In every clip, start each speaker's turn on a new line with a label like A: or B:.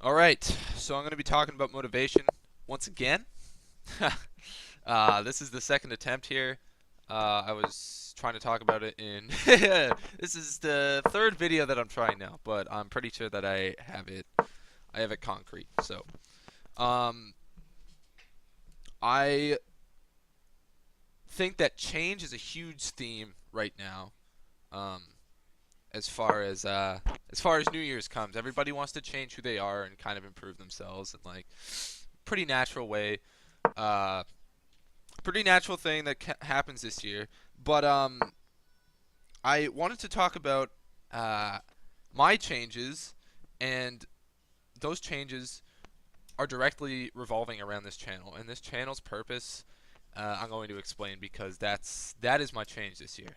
A: All right, so I'm going to be talking about motivation once again. This is the second attempt here. I was trying to talk about it in. This is the third video that I'm trying now, but I'm pretty sure that I have it. I have it concrete. So, um, I think that change is a huge theme right now. Um, as far as New Year's comes, everybody wants to change who they are and kind of improve themselves and like pretty natural way. Uh, Pretty natural thing that happens this year. But I wanted to talk about uh, my changes, and those changes are directly revolving around this channel. And this channel's purpose, I'm going to explain because that is my change this year.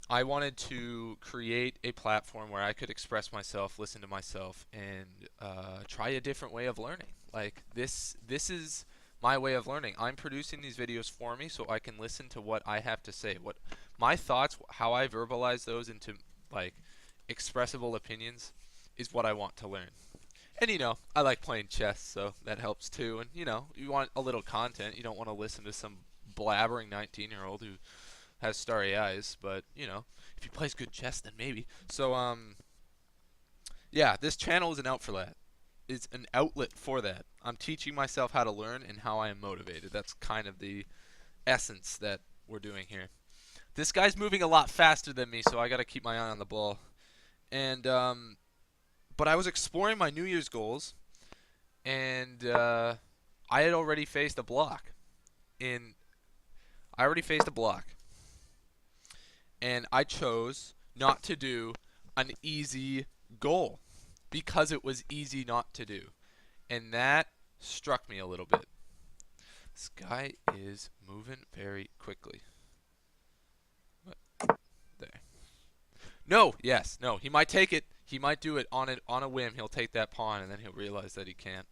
A: I wanted to create a platform where I could express myself, listen to myself, and try a different way of learning. Like this is my way of learning. I'm producing these videos for me so I can listen to what I have to say, what my thoughts, how I verbalize those into like expressible opinions is what I want to learn. And I like playing chess, so that helps too. And you want a little content. You don't want to listen to some blabbering 19-year-old who has starry eyes, but if he plays good chess, then maybe. So yeah, this channel is an out for that. Is an outlet for that. I'm teaching myself how to learn and how I am motivated. That's kind of the essence that we're doing here. This guy's moving a lot faster than me, so I got to keep my eye on the ball. And but I was exploring my New Year's goals, and I had already faced a block. In I already faced a block, and I chose not to do an easy goal because it was easy not to do. And that struck me a little bit. This guy is moving very quickly. What? There. No, yes, no. He might take it. He might do it on a whim. He'll take that pawn and then he'll realize that he can't.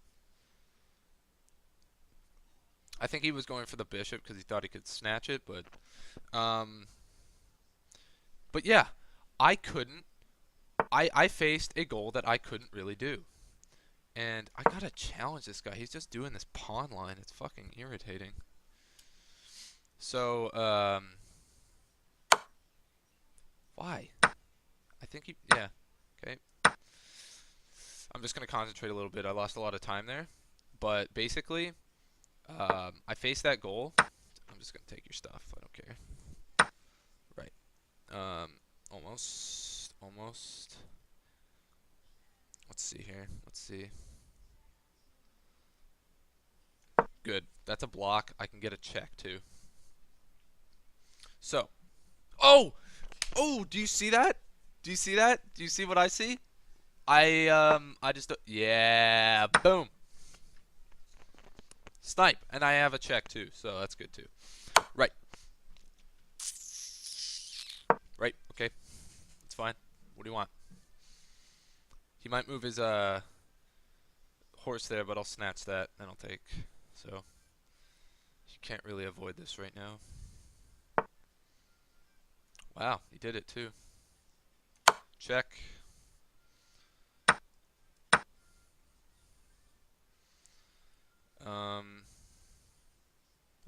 A: I think he was going for the bishop because he thought he could snatch it, um, but yeah, I couldn't. I faced a goal that I couldn't really do. And I gotta challenge this guy. He's just doing this pawn line. It's fucking irritating. So, why? I think he, yeah, okay. I'm just gonna concentrate a little bit. I lost a lot of time there. But basically, I faced that goal. I'm just gonna take your stuff. I don't care. Right. Almost. Let's see here. Let's see. Good. That's a block. I can get a check too. So, oh, oh, do you see that? Do you see that? Do you see what I see? I just, yeah, boom, snipe, and I have a check too, so that's good too. Right, right, okay, it's fine. What do you want? He might move his horse there, but I'll snatch that, and I'll take. So you can't really avoid this right now. Wow, he did it too. Check.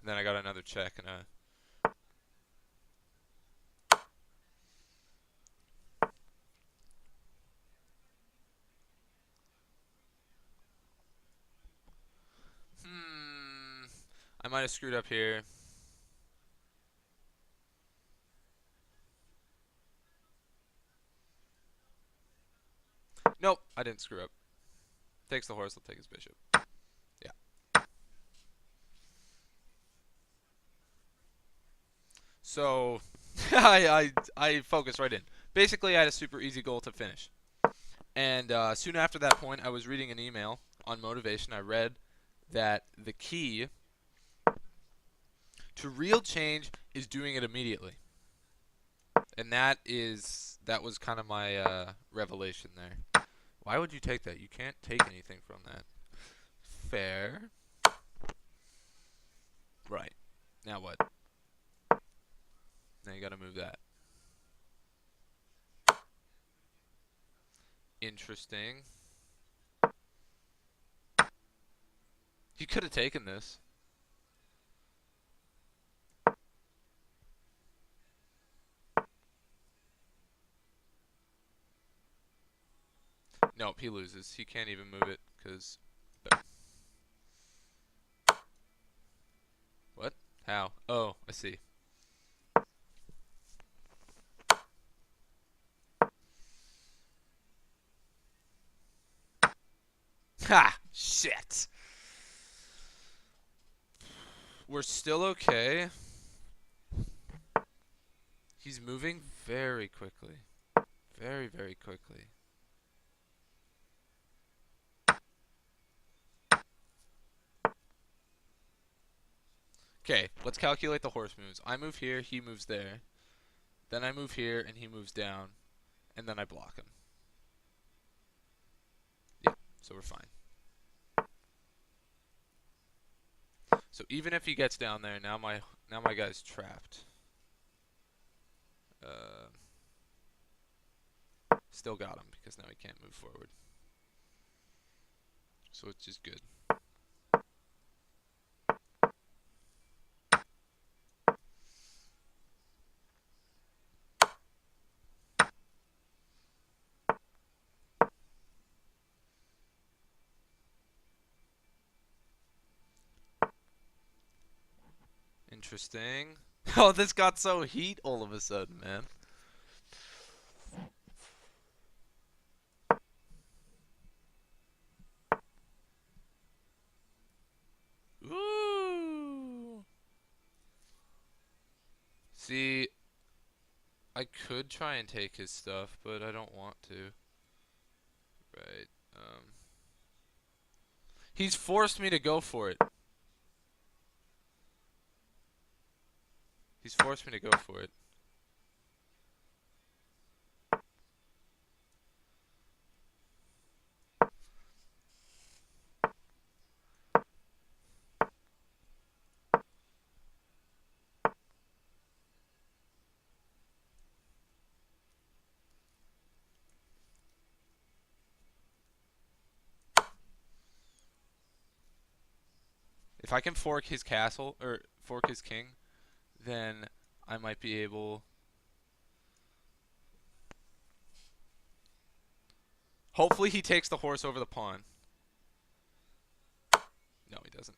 A: And then I got another check and a. I might have screwed up here. Nope, I didn't screw up. Takes the horse, I'll take his bishop. Yeah. So I focused right in. Basically, I had a super easy goal to finish. And soon after that point, I was reading an email on motivation. I read that the key to real change is doing it immediately. And that was kind of my revelation there. Why would you take that? You can't take anything from that. Fair. Right. Now what? Now you gotta move that. Interesting. He could have taken this. Nope, he loses. He can't even move it because. What? How? Oh, I see. Ha! Shit. We're still okay. He's moving very quickly. Very, very quickly. Okay, let's calculate the horse moves. I move here, he moves there. Then I move here, and he moves down. And then I block him. Yeah, so we're fine. So even if he gets down there, now my guy's trapped. Still got him because now he can't move forward. So it's just good. Interesting. Oh, this got so heat all of a sudden, man. Ooh. See, I could try and take his stuff, but I don't want to. Right. He's forced me to go for it. He's forced me to go for it. If I can fork his castle, or fork his king, then I might be able... Hopefully he takes the horse over the pawn. No, he doesn't.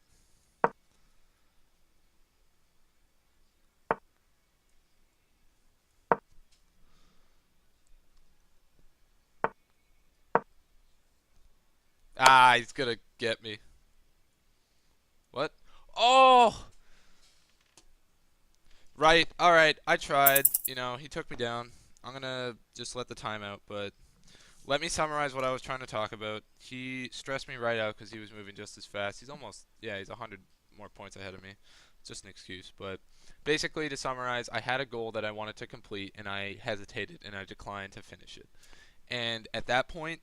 A: Ah, he's gonna get me. What? Oh! Right, alright, I tried. You know, he took me down. I'm gonna just let the time out, but let me summarize what I was trying to talk about. He stressed me right out because he was moving just as fast. He's almost, yeah, he's 100 more points ahead of me. It's just an excuse, but basically to summarize, I had a goal that I wanted to complete, and I hesitated, and I declined to finish it. And at that point,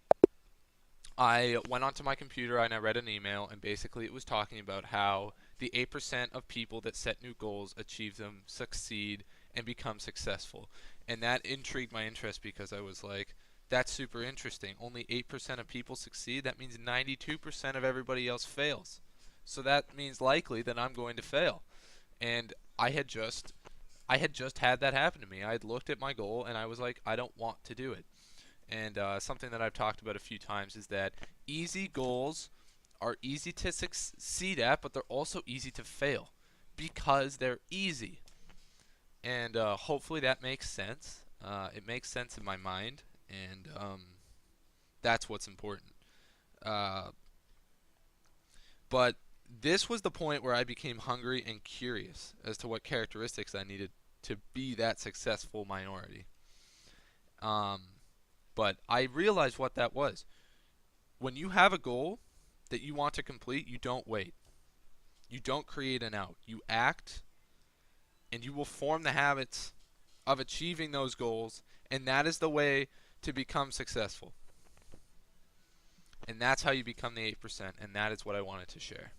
A: I went onto my computer and I read an email, and basically it was talking about how the 8% of people that set new goals achieve them, succeed, and become successful. And that intrigued my interest because I was like, that's super interesting. Only 8% of people succeed. That means 92% of everybody else fails. So that means likely that I'm going to fail. And I had just had that happen to me. I had looked at my goal and I was like, I don't want to do it. And something that I've talked about a few times is that easy goals are easy to succeed at, but they're also easy to fail because they're easy. And hopefully that makes sense. It makes sense in my mind, and that's what's important. Uh, but this was the point where I became hungry and curious as to what characteristics I needed to be that successful minority. Um, but I realized what that was. When you have a goal that you want to complete, you don't wait. You don't create an out. You act, and you will form the habits of achieving those goals, and that is the way to become successful. And that's how you become the 8%, and that is what I wanted to share.